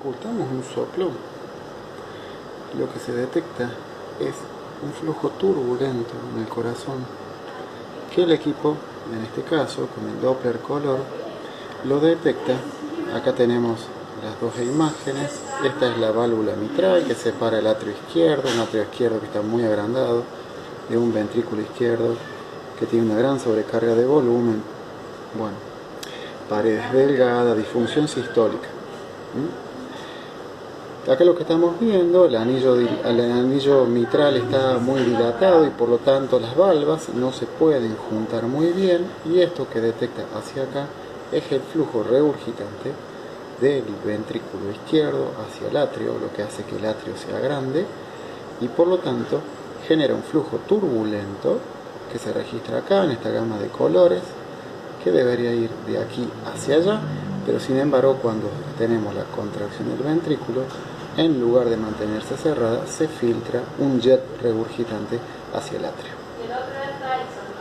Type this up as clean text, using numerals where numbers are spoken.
ocultamos un soplo, lo que se detecta es un flujo turbulento en el corazón que el equipo, en este caso con el Doppler color, lo detecta. Acá tenemos las dos imágenes. Esta es la válvula mitral que separa el atrio izquierdo, un atrio izquierdo que está muy agrandado, de un ventrículo izquierdo que tiene una gran sobrecarga de volumen, bueno, paredes delgadas, disfunción sistólica. Acá lo que estamos viendo, el anillo mitral está muy dilatado y por lo tanto las valvas no se pueden juntar muy bien, y esto que detecta hacia acá es el flujo regurgitante del ventrículo izquierdo hacia el atrio, lo que hace que el atrio sea grande y por lo tanto genera un flujo turbulento que se registra acá en esta gama de colores, que debería ir de aquí hacia allá, pero sin embargo cuando tenemos la contracción del ventrículo, en lugar de mantenerse cerrada, se filtra un jet regurgitante hacia el atrio.